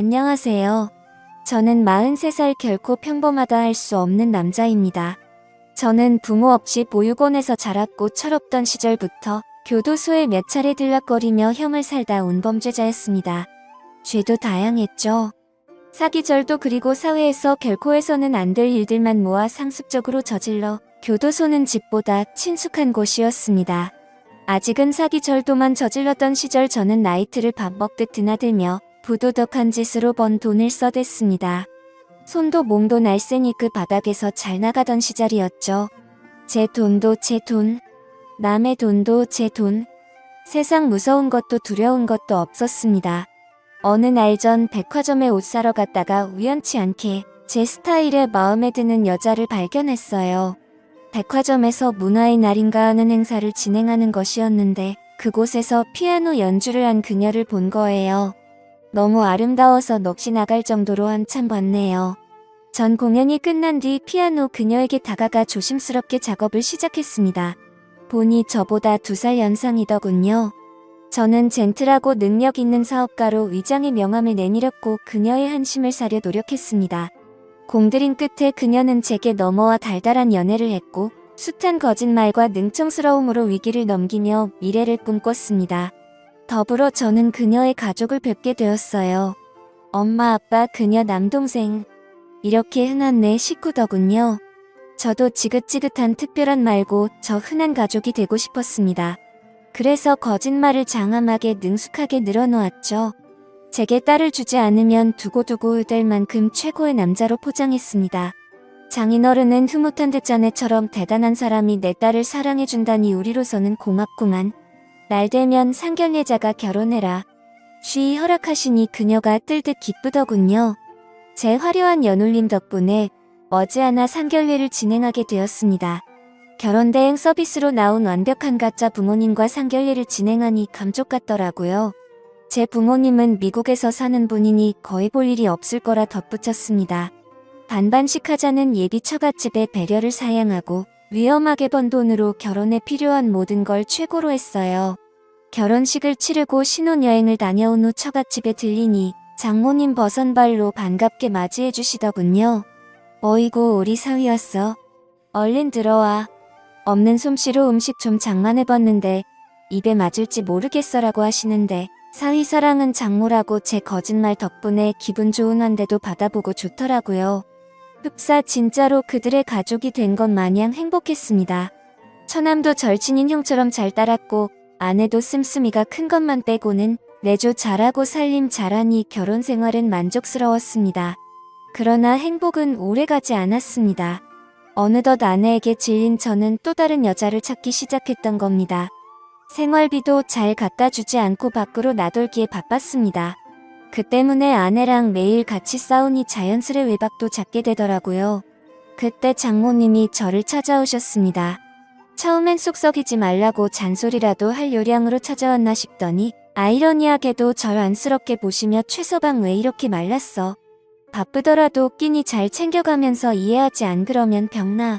안녕하세요. 저는 43살 결코 평범하다 할 수 없는 남자입니다. 저는 부모 없이 보육원에서 자랐고 철없던 시절부터 교도소에 몇 차례 들락거리며 형을 살다 온 범죄자였습니다. 죄도 다양했죠. 사기절도 그리고 사회에서 결코 해서는 안 될 일들만 모아 상습적으로 저질러 교도소는 집보다 친숙한 곳이었습니다. 아직은 사기절도만 저질렀던 시절 저는 나이트를 밥 먹듯 드나들며 부도덕한 짓으로 번 돈을 써댔습니다. 손도 몸도 날쌘이 그 바닥에서 잘 나가던 시절이었죠. 제 돈도 제 돈, 남의 돈도 제 돈. 세상 무서운 것도 두려운 것도 없었습니다. 어느 날 전 백화점에 옷 사러 갔다가 우연치 않게 제 스타일에 마음에 드는 여자를 발견했어요. 백화점에서 문화의 날인가 하는 행사를 진행하는 것이었는데 그곳에서 피아노 연주를 한 그녀를 본 거예요. 너무 아름다워서 넋이 나갈 정도로 한참 봤네요. 전 공연이 끝난 뒤 피아노 그녀에게 다가가 조심스럽게 작업을 시작했습니다. 보니 저보다 2살 연상이더군요. 저는 젠틀하고 능력 있는 사업가로 위장의 명함을 내밀었고 그녀의 한심을 사려 노력했습니다. 공들인 끝에 그녀는 제게 넘어와 달달한 연애를 했고 숱한 거짓말과 능청스러움으로 위기를 넘기며 미래를 꿈꿨습니다. 더불어 저는 그녀의 가족을 뵙게 되었어요. 엄마, 아빠, 그녀 남동생. 이렇게 흔한 내 식구더군요. 저도 지긋지긋한 특별한 말고 저 흔한 가족이 되고 싶었습니다. 그래서 거짓말을 장엄하게 능숙하게 늘어놓았죠. 제게 딸을 주지 않으면 두고두고 의될 만큼 최고의 남자로 포장했습니다. 장인어른은 흐뭇한 듯자네처럼 대단한 사람이 내 딸을 사랑해준다니 우리로서는 고맙구만. 날 되면 상견례자가 결혼해라. 쉬이 허락하시니 그녀가 뜰듯 기쁘더군요. 제 화려한 연울림 덕분에 머지않아 상견례를 진행하게 되었습니다. 결혼대행 서비스로 나온 완벽한 가짜 부모님과 상견례를 진행하니 감쪽 같더라고요. 제 부모님은 미국에서 사는 분이니 거의 볼 일이 없을 거라 덧붙였습니다. 반반씩 하자는 예비 처갓집에 배려를 사양하고 위험하게 번 돈으로 결혼에 필요한 모든 걸 최고로 했어요. 결혼식을 치르고 신혼여행을 다녀온 후 처갓집에 들리니 장모님 버선발로 반갑게 맞이해 주시더군요. 어이구 우리 사위 왔어. 얼른 들어와. 없는 솜씨로 음식 좀 장만해봤는데 입에 맞을지 모르겠어라고 하시는데 사위 사랑은 장모라고 제 거짓말 덕분에 기분 좋은 환대도 받아보고 좋더라고요. 흡사 진짜로 그들의 가족이 된 것 마냥 행복했습니다. 처남도 절친인 형처럼 잘 따랐고 아내도 씀씀이가 큰 것만 빼고는 내조 잘하고 살림 잘하니 결혼 생활은 만족스러웠습니다. 그러나 행복은 오래가지 않았습니다. 어느덧 아내에게 질린 저는 또 다른 여자를 찾기 시작했던 겁니다. 생활비도 잘 갖다 주지 않고 밖으로 나돌기에 바빴습니다. 그 때문에 아내랑 매일 같이 싸우니 자연스레 외박도 잡게 되더라고요. 그때 장모님이 저를 찾아오셨습니다. 처음엔 쏙썩이지 말라고 잔소리라도 할 요량으로 찾아왔나 싶더니 아이러니하게도 절 안쓰럽게 보시며 최서방 왜 이렇게 말랐어. 바쁘더라도 끼니 잘 챙겨가면서 이해하지 안 그러면 병나.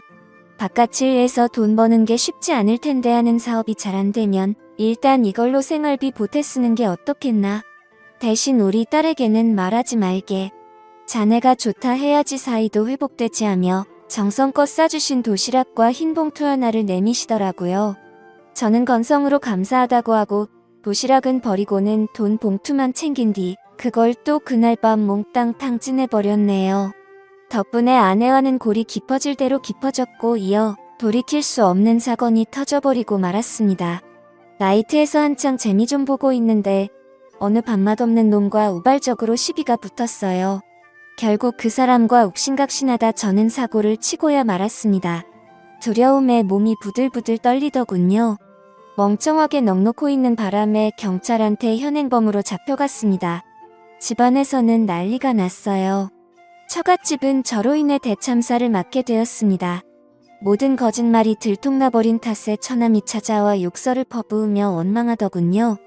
바깥일에서 돈 버는 게 쉽지 않을 텐데 하는 사업이 잘 안 되면 일단 이걸로 생활비 보태 쓰는 게 어떻겠나. 대신 우리 딸에게는 말하지 말게. 자네가 좋다 해야지 사이도 회복되지 하며 정성껏 싸주신 도시락과 흰 봉투 하나를 내미시더라고요. 저는 건성으로 감사하다고 하고 도시락은 버리고는 돈 봉투만 챙긴 뒤 그걸 또 그날 밤 몽땅 탕진해버렸네요. 덕분에 아내와는 골이 깊어질 대로 깊어졌고 이어 돌이킬 수 없는 사건이 터져버리고 말았습니다. 나이트에서 한창 재미 좀 보고 있는데 어느 밥맛 없는 놈과 우발적으로 시비가 붙었어요. 결국 그 사람과 옥신각신하다 저는 사고를 치고야 말았습니다. 두려움에 몸이 부들부들 떨리더군요. 멍청하게 넋놓고 있는 바람에 경찰한테 현행범으로 잡혀갔습니다. 집안에서는 난리가 났어요. 처갓집은 저로 인해 대참사를 맞게 되었습니다. 모든 거짓말이 들통나버린 탓에 처남이 찾아와 욕설을 퍼부으며 원망하더군요.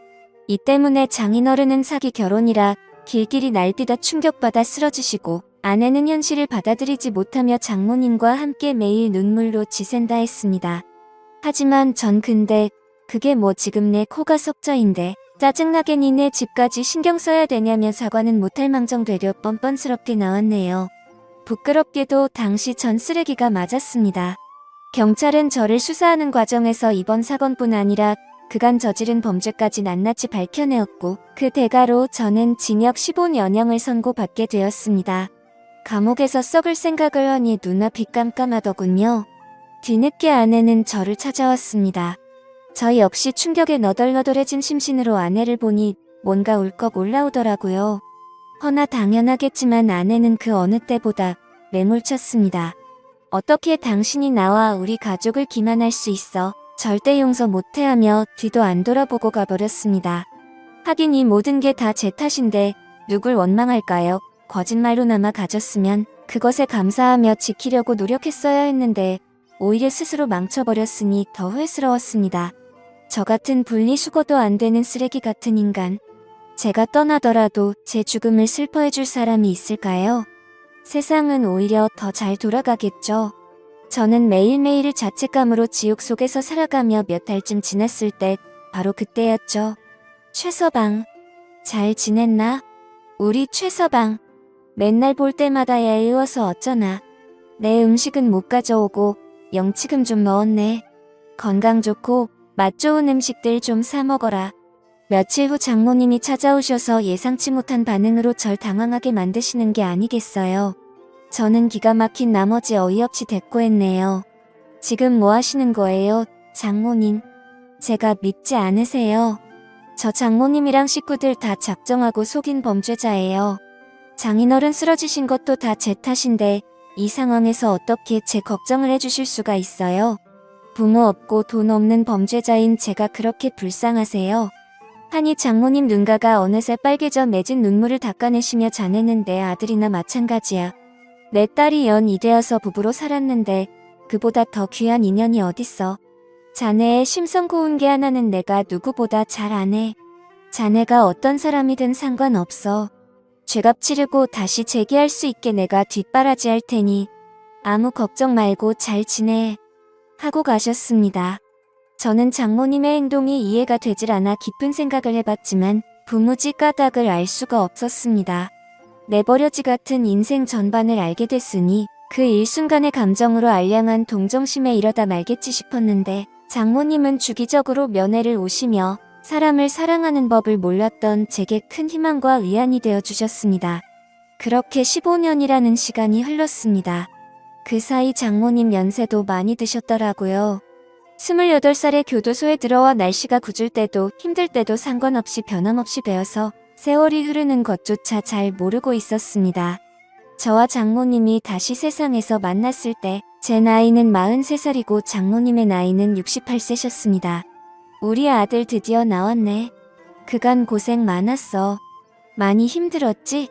이 때문에 장인어른은 사기 결혼이라 길길이 날뛰다 충격받아 쓰러지시고 아내는 현실을 받아들이지 못하며 장모님과 함께 매일 눈물로 지샌다 했습니다. 하지만 전 근데 그게 뭐 지금 내 코가 석자인데 짜증나게 니네 집까지 신경 써야 되냐며 사과는 못할 망정 되려 뻔뻔스럽게 나왔네요. 부끄럽게도 당시 전 쓰레기가 맞았습니다. 경찰은 저를 수사하는 과정에서 이번 사건뿐 아니라 그간 저지른 범죄까지 낱낱이 밝혀내었고 그 대가로 저는 징역 15년형을 선고받게 되었습니다. 감옥에서 썩을 생각을 하니 눈앞이 깜깜하더군요. 뒤늦게 아내는 저를 찾아왔습니다. 저 역시 충격에 너덜너덜해진 심신으로 아내를 보니 뭔가 울컥 올라오더라고요. 허나 당연하겠지만 아내는 그 어느 때보다 매몰찼습니다. 어떻게 당신이 나와 우리 가족을 기만할 수 있어? 절대 용서 못해 하며 뒤도 안 돌아보고 가버렸습니다. 하긴 이 모든 게 다 제 탓인데 누굴 원망할까요? 거짓말로나마 가졌으면 그것에 감사하며 지키려고 노력했어야 했는데 오히려 스스로 망쳐버렸으니 더 후회스러웠습니다. 저 같은 분리수거도 안 되는 쓰레기 같은 인간. 제가 떠나더라도 제 죽음을 슬퍼해줄 사람이 있을까요? 세상은 오히려 더 잘 돌아가겠죠. 저는 매일매일을 자책감으로 지옥 속에서 살아가며 몇 달쯤 지났을 때 바로 그때였죠. 최서방, 잘 지냈나? 우리 최서방, 맨날 볼 때마다 얄미워서 어쩌나. 내 음식은 못 가져오고 영치금 좀 넣었네. 건강 좋고 맛 좋은 음식들 좀 사 먹어라. 며칠 후 장모님이 찾아오셔서 예상치 못한 반응으로 절 당황하게 만드시는 게 아니겠어요. 저는 기가 막힌 나머지 어이없이 대꾸했네요. 지금 뭐 하시는 거예요, 장모님? 제가 믿지 않으세요? 저 장모님이랑 식구들 다 작정하고 속인 범죄자예요. 장인어른 쓰러지신 것도 다 제 탓인데 이 상황에서 어떻게 제 걱정을 해주실 수가 있어요? 부모 없고 돈 없는 범죄자인 제가 그렇게 불쌍하세요? 하니 장모님 눈가가 어느새 빨개져 맺은 눈물을 닦아내시며 자네는 내 아들이나 마찬가지야. 내 딸이 연 이되어서 부부로 살았는데 그보다 더 귀한 인연이 어딨어. 자네의 심성 고운 게 하나는 내가 누구보다 잘 아네. 자네가 어떤 사람이든 상관없어. 죄값 치르고 다시 재기할 수 있게 내가 뒷바라지 할 테니 아무 걱정 말고 잘 지내. 하고 가셨습니다. 저는 장모님의 행동이 이해가 되질 않아 깊은 생각을 해봤지만 부무지 까닭을 알 수가 없었습니다. 내버려지 같은 인생 전반을 알게 됐으니 그 일순간의 감정으로 알량한 동정심에 이러다 말겠지 싶었는데 장모님은 주기적으로 면회를 오시며 사람을 사랑하는 법을 몰랐던 제게 큰 희망과 위안이 되어 주셨습니다. 그렇게 15년이라는 시간이 흘렀습니다. 그 사이 장모님 연세도 많이 드셨더라고요. 28살에 교도소에 들어와 날씨가 궂을 때도 힘들 때도 상관없이 변함없이 배워서 세월이 흐르는 것조차 잘 모르고 있었습니다. 저와 장모님이 다시 세상에서 만났을 때 제 나이는 43살이고 장모님의 나이는 68세셨습니다. 우리 아들 드디어 나왔네. 그간 고생 많았어. 많이 힘들었지?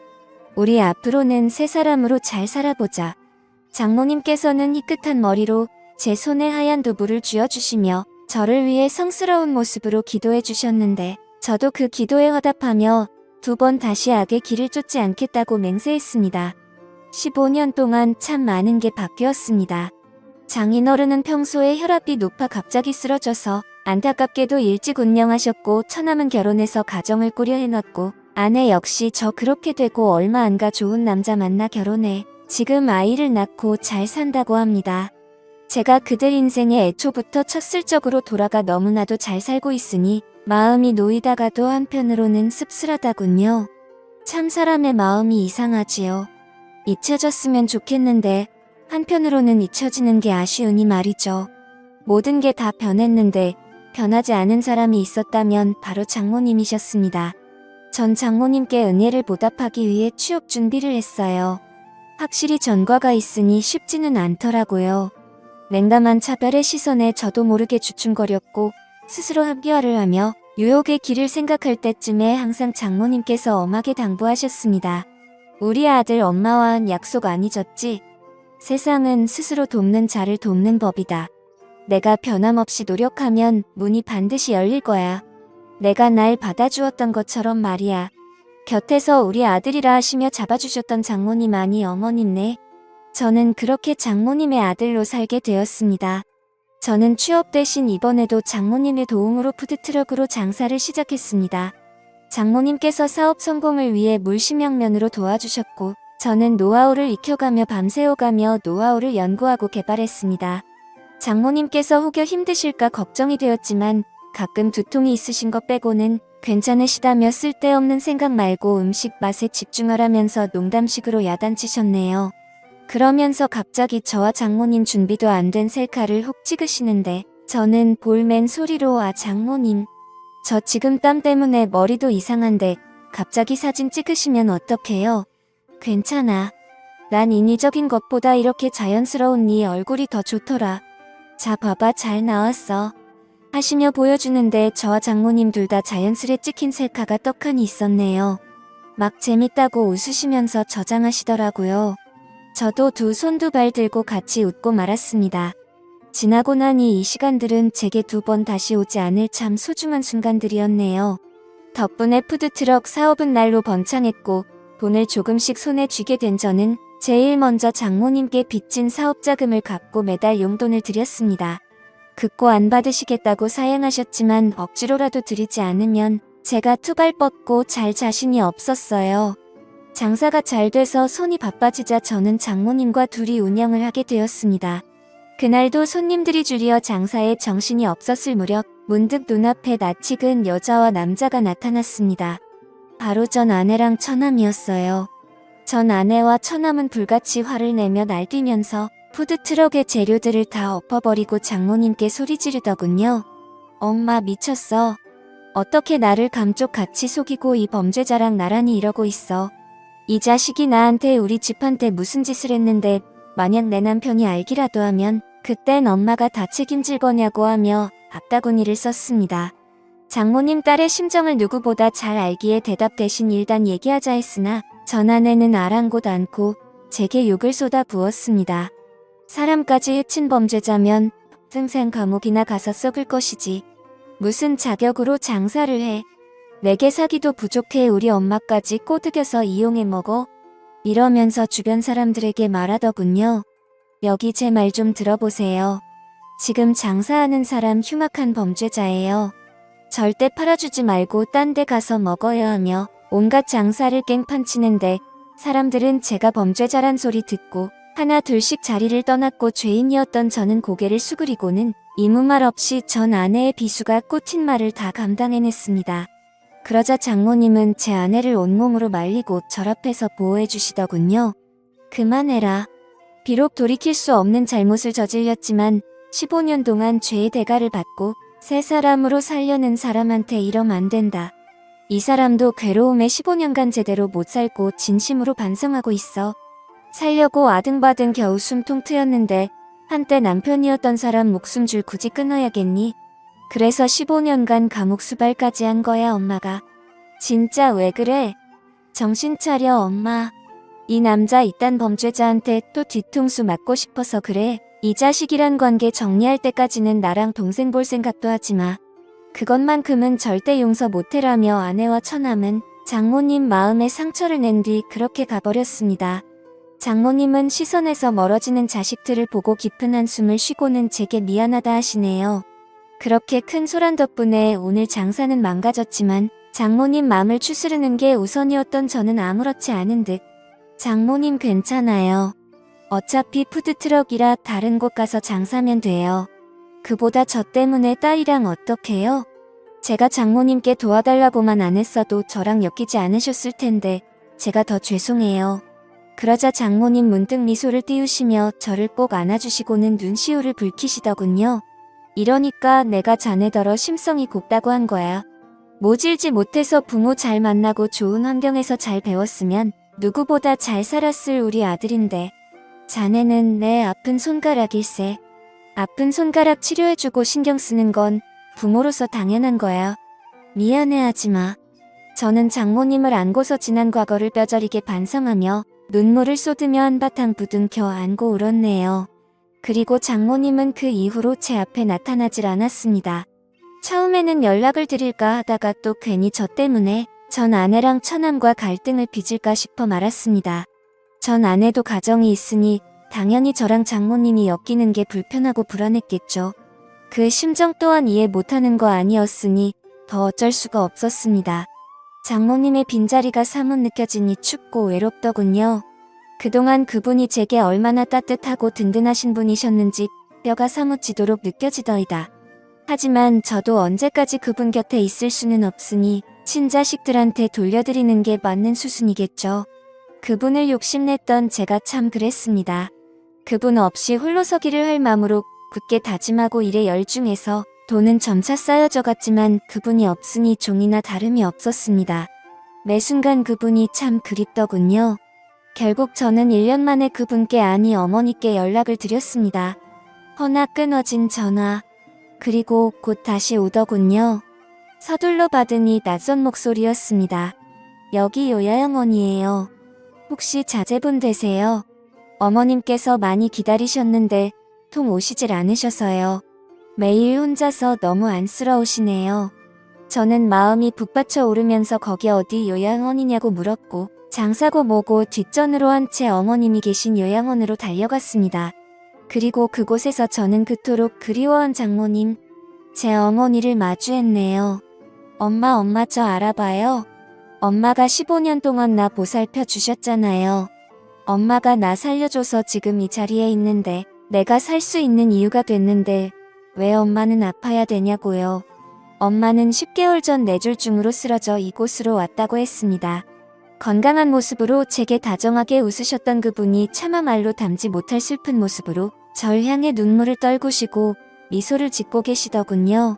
우리 앞으로는 새 사람으로 잘 살아보자. 장모님께서는 희끗한 머리로 제 손에 하얀 두부를 쥐어주시며 저를 위해 성스러운 모습으로 기도해 주셨는데 저도 그 기도에 화답하며 2번 다시 악의 길을 쫓지 않겠다고 맹세했습니다. 15년 동안 참 많은 게 바뀌었습니다. 장인어른은 평소에 혈압이 높아 갑자기 쓰러져서 안타깝게도 일찍 운명하셨고 처남은 결혼해서 가정을 꾸려 해놨고 아내 역시 저 그렇게 되고 얼마 안 가 좋은 남자 만나 결혼해 지금 아이를 낳고 잘 산다고 합니다. 제가 그들 인생의 애초부터 첫슬적으로 돌아가 너무나도 잘 살고 있으니 마음이 놓이다가도 한편으로는 씁쓸하다군요. 참 사람의 마음이 이상하지요. 잊혀졌으면 좋겠는데 한편으로는 잊혀지는 게 아쉬우니 말이죠. 모든 게 다 변했는데 변하지 않은 사람이 있었다면 바로 장모님이셨습니다. 전 장모님께 은혜를 보답하기 위해 취업 준비를 했어요. 확실히 전과가 있으니 쉽지는 않더라고요. 냉담한 차별의 시선에 저도 모르게 주춤거렸고 스스로 합리화를 하며 유혹의 길을 생각할 때쯤에 항상 장모님께서 엄하게 당부하셨습니다. 우리 아들 엄마와는 약속 안 잊었지? 세상은 스스로 돕는 자를 돕는 법이다. 내가 변함없이 노력하면 문이 반드시 열릴 거야. 내가 날 받아주었던 것처럼 말이야. 곁에서 우리 아들이라 하시며 잡아주셨던 장모님 아니 어머님네. 저는 그렇게 장모님의 아들로 살게 되었습니다. 저는 취업 대신 이번에도 장모님의 도움으로 푸드트럭으로 장사를 시작했습니다. 장모님께서 사업 성공을 위해 물심양면으로 도와주셨고 저는 노하우를 익혀가며 밤새워가며 노하우를 연구하고 개발했습니다. 장모님께서 혹여 힘드실까 걱정이 되었지만 가끔 두통이 있으신 것 빼고는 괜찮으시다며 쓸데없는 생각 말고 음식 맛에 집중하라면서 농담식으로 야단치셨네요. 그러면서 갑자기 저와 장모님 준비도 안 된 셀카를 훅 찍으시는데 저는 볼멘 소리로 아 장모님 저 지금 땀 때문에 머리도 이상한데 갑자기 사진 찍으시면 어떡해요? 괜찮아. 난 인위적인 것보다 이렇게 자연스러운 네 얼굴이 더 좋더라. 자 봐봐 잘 나왔어. 하시며 보여주는데 저와 장모님 둘 다 자연스레 찍힌 셀카가 떡하니 있었네요. 막 재밌다고 웃으시면서 저장하시더라고요. 저도 두 손 두 발 들고 같이 웃고 말았습니다. 지나고 나니 이 시간들은 제게 두 번 다시 오지 않을 참 소중한 순간들이었네요. 덕분에 푸드트럭 사업은 날로 번창했고 돈을 조금씩 손에 쥐게 된 저는 제일 먼저 장모님께 빚진 사업 자금을 갚고 매달 용돈을 드렸습니다. 극고 안 받으시겠다고 사양하셨지만 억지로라도 드리지 않으면 제가 투발 뻗고 잘 자신이 없었어요. 장사가 잘 돼서 손이 바빠지자 저는 장모님과 둘이 운영을 하게 되었습니다. 그날도 손님들이 줄이어 장사에 정신이 없었을 무렵 문득 눈앞에 낯이 익은 여자와 남자가 나타났습니다. 바로 전 아내랑 처남이었어요. 전 아내와 처남은 불같이 화를 내며 날뛰면서 푸드트럭의 재료들을 다 엎어버리고 장모님께 소리 지르더군요. 엄마 미쳤어. 어떻게 나를 감쪽같이 속이고 이 범죄자랑 나란히 이러고 있어. 이 자식이 나한테 우리 집한테 무슨 짓을 했는데 만약 내 남편이 알기라도 하면 그땐 엄마가 다 책임질 거냐고 하며 앞다구니를 썼습니다. 장모님 딸의 심정을 누구보다 잘 알기에 대답 대신 일단 얘기하자 했으나 전 아내는 아랑곳 않고 제게 욕을 쏟아 부었습니다. 사람까지 해친 범죄자면 평생 감옥이나 가서 썩을 것이지. 무슨 자격으로 장사를 해. 내게 사기도 부족해 우리 엄마까지 꼬드겨서 이용해 먹어. 이러면서 주변 사람들에게 말하더군요. 여기 제 말 좀 들어보세요. 지금 장사하는 사람 흉악한 범죄자예요. 절대 팔아주지 말고 딴 데 가서 먹어야 하며 온갖 장사를 깽판치는데 사람들은 제가 범죄자란 소리 듣고 하나 둘씩 자리를 떠났고 죄인이었던 저는 고개를 수그리고는 이무말 없이 전 아내의 비수가 꽂힌 말을 다 감당해냈습니다. 그러자 장모님은 제 아내를 온몸으로 말리고 절 앞에서 보호해 주시더군요. 그만해라. 비록 돌이킬 수 없는 잘못을 저질렀지만 15년 동안 죄의 대가를 받고 새 사람으로 살려는 사람한테 이러면 안 된다. 이 사람도 괴로움에 15년간 제대로 못 살고 진심으로 반성하고 있어. 살려고 아등바등 겨우 숨통 트였는데 한때 남편이었던 사람 목숨 줄 굳이 끊어야겠니? 그래서 15년간 감옥 수발까지 한 거야 엄마가. 진짜 왜 그래? 정신 차려 엄마. 이 남자 이딴 범죄자한테 또 뒤통수 맞고 싶어서 그래. 이 자식이란 관계 정리할 때까지는 나랑 동생 볼 생각도 하지 마. 그것만큼은 절대 용서 못해라며 아내와 처남은 장모님 마음에 상처를 낸 뒤 그렇게 가버렸습니다. 장모님은 시선에서 멀어지는 자식들을 보고 깊은 한숨을 쉬고는 제게 미안하다 하시네요. 그렇게 큰 소란 덕분에 오늘 장사는 망가졌지만 장모님 마음을 추스르는 게 우선이었던 저는 아무렇지 않은 듯. 장모님 괜찮아요. 어차피 푸드트럭이라 다른 곳 가서 장사면 돼요. 그보다 저 때문에 딸이랑 어떡해요? 제가 장모님께 도와달라고만 안 했어도 저랑 엮이지 않으셨을 텐데 제가 더 죄송해요. 그러자 장모님 문득 미소를 띄우시며 저를 꼭 안아주시고는 눈시울을 붉히시더군요. 이러니까 내가 자네더러 심성이 곱다고 한 거야. 모질지 못해서 부모 잘 만나고 좋은 환경에서 잘 배웠으면 누구보다 잘 살았을 우리 아들인데 자네는 내 아픈 손가락일세. 아픈 손가락 치료해주고 신경 쓰는 건 부모로서 당연한 거야. 미안해하지 마. 저는 장모님을 안고서 지난 과거를 뼈저리게 반성하며 눈물을 쏟으며 한바탕 부둥켜 안고 울었네요. 그리고 장모님은 그 이후로 제 앞에 나타나질 않았습니다. 처음에는 연락을 드릴까 하다가 또 괜히 저 때문에 전 아내랑 처남과 갈등을 빚을까 싶어 말았습니다. 전 아내도 가정이 있으니 당연히 저랑 장모님이 엮이는 게 불편하고 불안했겠죠. 그 심정 또한 이해 못하는 거 아니었으니 더 어쩔 수가 없었습니다. 장모님의 빈자리가 사뭇 느껴지니 춥고 외롭더군요. 그동안 그분이 제게 얼마나 따뜻하고 든든하신 분이셨는지 뼈가 사무치도록 느껴지더이다. 하지만 저도 언제까지 그분 곁에 있을 수는 없으니 친자식들한테 돌려드리는 게 맞는 수순이겠죠. 그분을 욕심냈던 제가 참 그랬습니다. 그분 없이 홀로 서기를 할 마음으로 굳게 다짐하고 일에 열중해서 돈은 점차 쌓여져 갔지만 그분이 없으니 종이나 다름이 없었습니다. 매 순간 그분이 참 그립더군요. 결국 저는 1년 만에 그분께 아니 어머니께 연락을 드렸습니다. 허나 끊어진 전화. 그리고 곧 다시 오더군요. 서둘러 받으니 낯선 목소리였습니다. 여기 요야영원이에요. 혹시 자제분 되세요? 어머님께서 많이 기다리셨는데 통 오시질 않으셔서요. 매일 혼자서 너무 안쓰러우시네요. 저는 마음이 북받쳐 오르면서 거기 어디 요양원이냐고 물었고 장사고 뭐고 뒷전으로 한 채 어머님이 계신 요양원으로 달려갔습니다. 그리고 그곳에서 저는 그토록 그리워한 장모님, 제 어머니를 마주했네요. 엄마 저 알아봐요. 엄마가 15년 동안 나 보살펴 주셨잖아요. 엄마가 나 살려줘서 지금 이 자리에 있는데 내가 살 수 있는 이유가 됐는데 왜 엄마는 아파야 되냐고요. 엄마는 10개월 전 뇌졸중으로 쓰러져 이곳으로 왔다고 했습니다. 건강한 모습으로 제게 다정하게 웃으셨던 그분이 차마 말로 담지 못할 슬픈 모습으로 절 향해 눈물을 떨구시고 미소를 짓고 계시더군요.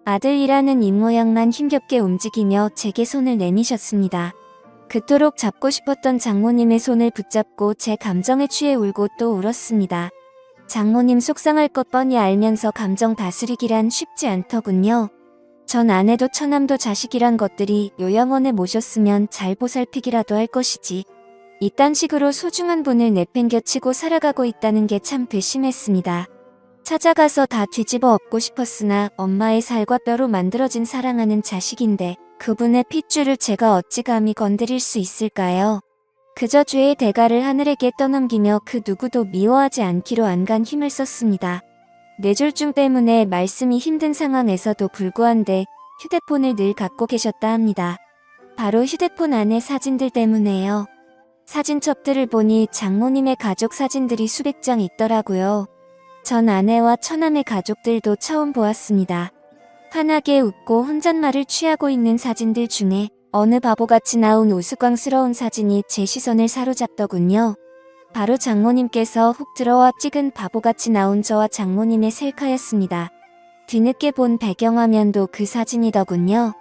아들이라는 입모양만 힘겹게 움직이며 제게 손을 내미셨습니다. 그토록 잡고 싶었던 장모님의 손을 붙잡고 제 감정에 취해 울고 또 울었습니다. 장모님 속상할 것 뻔히 알면서 감정 다스리기란 쉽지 않더군요. 전 아내도 처남도 자식이란 것들이 요양원에 모셨으면 잘 보살피기라도 할 것이지. 이딴 식으로 소중한 분을 내팽겨치고 살아가고 있다는 게 참 괘씸했습니다. 찾아가서 다 뒤집어 엎고 싶었으나 엄마의 살과 뼈로 만들어진 사랑하는 자식인데 그분의 핏줄을 제가 어찌 감히 건드릴 수 있을까요? 그저 죄의 대가를 하늘에게 떠넘기며 그 누구도 미워하지 않기로 안간 힘을 썼습니다. 뇌졸중 때문에 말씀이 힘든 상황에서도 불구한데 휴대폰을 늘 갖고 계셨다 합니다. 바로 휴대폰 안의 사진들 때문에요. 사진첩들을 보니 장모님의 가족 사진들이 수백 장 있더라고요. 전 아내와 처남의 가족들도 처음 보았습니다. 환하게 웃고 혼잣말을 취하고 있는 사진들 중에 어느 바보같이 나온 우스꽝스러운 사진이 제 시선을 사로잡더군요. 바로 장모님께서 훅 들어와 찍은 바보같이 나온 저와 장모님의 셀카였습니다. 뒤늦게 본 배경화면도 그 사진이더군요.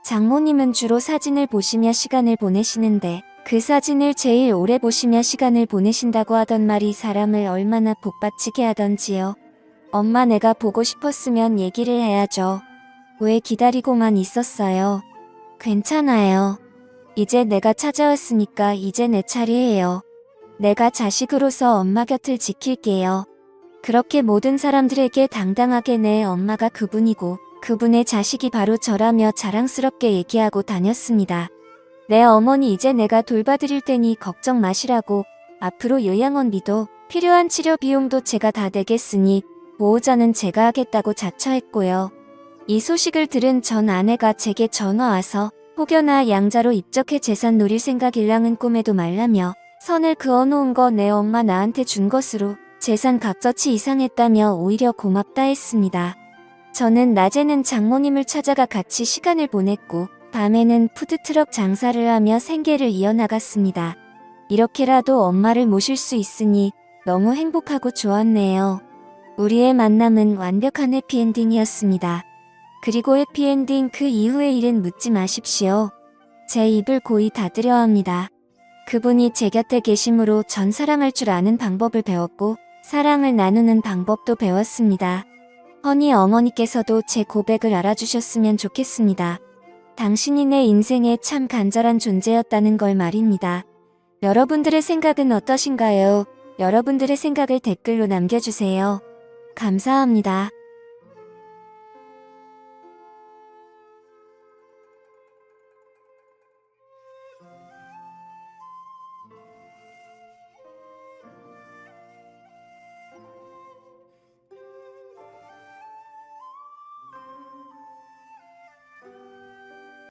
장모님은 주로 사진을 보시며 시간을 보내시는데 그 사진을 제일 오래 보시며 시간을 보내신다고 하던 말이 사람을 얼마나 복받치게 하던지요. 엄마 내가 보고 싶었으면 얘기를 해야죠. 왜 기다리고만 있었어요. 괜찮아요. 이제 내가 찾아왔으니까 이제 내 차례예요. 내가 자식으로서 엄마 곁을 지킬게요. 그렇게 모든 사람들에게 당당하게 내 엄마가 그분이고 그분의 자식이 바로 저라며 자랑스럽게 얘기하고 다녔습니다. 내 어머니 이제 내가 돌봐드릴 테니 걱정 마시라고 앞으로 요양원비도 필요한 치료 비용도 제가 다 내겠으니 보호자는 제가 하겠다고 자처했고요. 이 소식을 들은 전 아내가 제게 전화와서 혹여나 양자로 입적해 재산 노릴 생각일랑은 꿈에도 말라며 선을 그어놓은 거 내 엄마 나한테 준 것으로 재산 값어치 이상했다며 오히려 고맙다 했습니다. 저는 낮에는 장모님을 찾아가 같이 시간을 보냈고 밤에는 푸드트럭 장사를 하며 생계를 이어나갔습니다. 이렇게라도 엄마를 모실 수 있으니 너무 행복하고 좋았네요. 우리의 만남은 완벽한 해피엔딩이었습니다. 그리고 해피엔딩 그 이후의 일은 묻지 마십시오. 제 입을 고이 닫으려 합니다. 그분이 제 곁에 계심으로 전 사랑할 줄 아는 방법을 배웠고 사랑을 나누는 방법도 배웠습니다. 허니 어머니께서도 제 고백을 알아주셨으면 좋겠습니다. 당신이 내 인생에 참 간절한 존재였다는 걸 말입니다. 여러분들의 생각은 어떠신가요? 여러분들의 생각을 댓글로 남겨주세요. 감사합니다.